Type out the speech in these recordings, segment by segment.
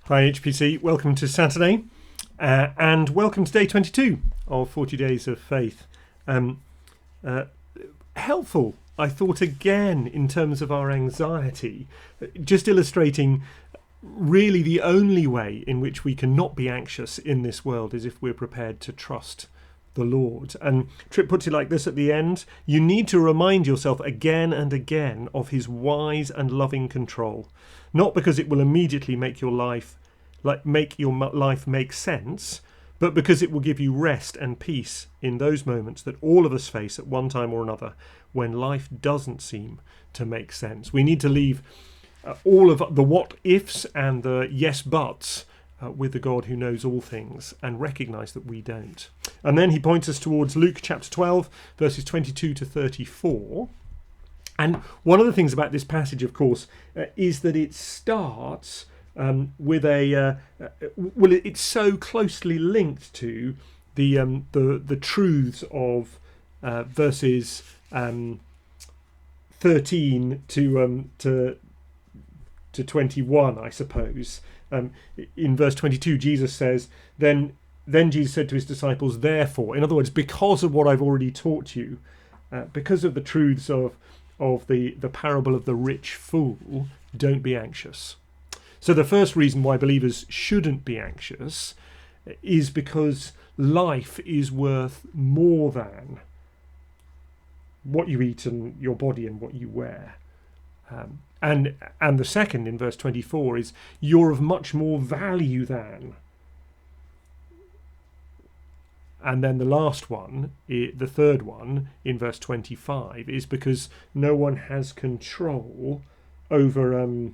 Hi HPC, welcome to Saturday and welcome to day 22 of 40 Days of Faith. Helpful, I thought, again in terms of our anxiety, just illustrating really the only way in which we can not be anxious in this world is if we're prepared to trust the Lord. And Tripp puts it like this at the end: you need to remind yourself again and again of his wise and loving control, not because it will immediately make your life make sense, but because it will give you rest and peace in those moments that all of us face at one time or another when life doesn't seem to make sense. We need to leave all of the what ifs and the yes buts with the God who knows all things and recognise that we don't. And then he points us towards Luke chapter 12, verses 22 to 34. And one of the things about this passage, of course, is that it starts with it's so closely linked to the truths of verses 13 to 21, I suppose. In verse 22, Jesus says, then Jesus said to his disciples, therefore, in other words, because of what I've already taught you, because of the truths of the parable of the rich fool, don't be anxious. So the first reason why believers shouldn't be anxious is because life is worth more than what you eat and your body and what you wear. And the second, in verse 24, is you're of much more value than. And then the last one, the third one, in verse 25, is because no one has control over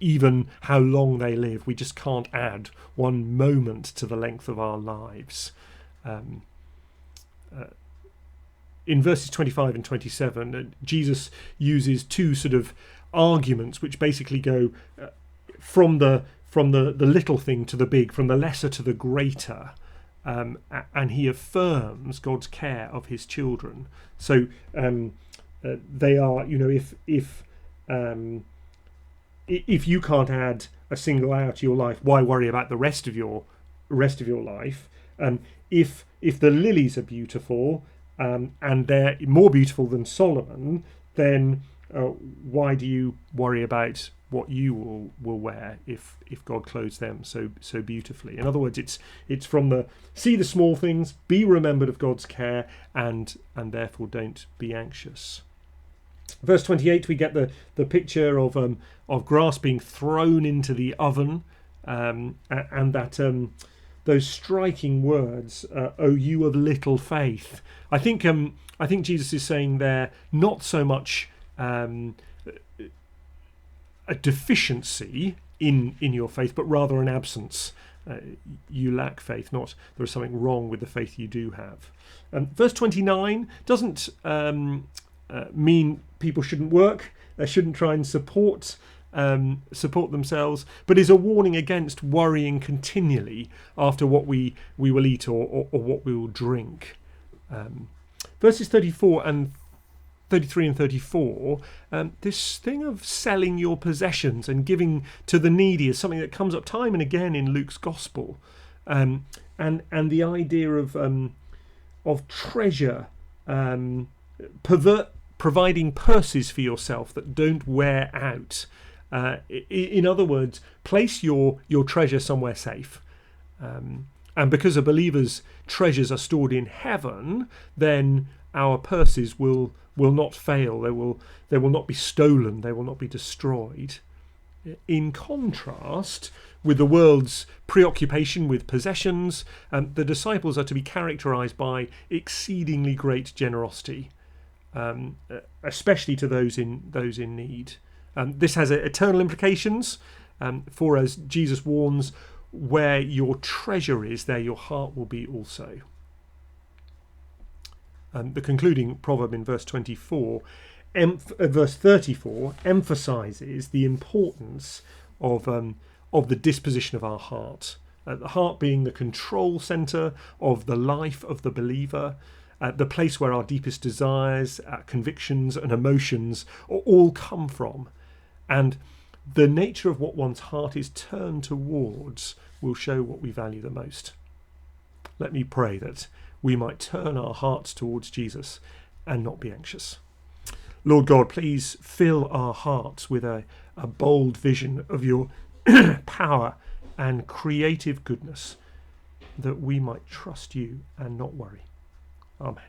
even how long they live. We just can't add one moment to the length of our lives. In verses 25 and 27, Jesus uses two sort of arguments which basically go from the little thing to the big, from the lesser to the greater, and he affirms God's care of his children. So they are, if you can't add a single hour to your life, why worry about the rest of your life? If the lilies are beautiful, and they're more beautiful than Solomon, then why do you worry about what you will wear if God clothes them so beautifully? In other words, it's from see the small things, be remembered of God's care, and therefore don't be anxious. Verse 28, we get the picture of grass being thrown into the oven, and that those striking words, "O you of little faith." I think Jesus is saying there not so much a deficiency in your faith, but rather an absence. You lack faith, not there is something wrong with the faith you do have. Verse 29 doesn't mean people shouldn't work, they shouldn't try and support themselves, but is a warning against worrying continually after what we will eat or what we will drink. Verses 33 and 34, this thing of selling your possessions and giving to the needy is something that comes up time and again in Luke's gospel, and the idea of treasure, providing purses for yourself that don't wear out. In other words, place your treasure somewhere safe. And because a believer's treasures are stored in heaven, then our purses will not fail. They will not be stolen. They will not be destroyed. In contrast with the world's preoccupation with possessions, the disciples are to be characterized by exceedingly great generosity, especially to those in need. This has eternal implications, for as Jesus warns, where your treasure is, there your heart will be also. The concluding proverb in verse 34, verse 34, emphasizes the importance of the disposition of our heart. The heart being the control center of the life of the believer, the place where our deepest desires, convictions and emotions all come from. And the nature of what one's heart is turned towards will show what we value the most. Let me pray that we might turn our hearts towards Jesus and not be anxious. Lord God, please fill our hearts with a bold vision of your power and creative goodness, that we might trust you and not worry. Amen.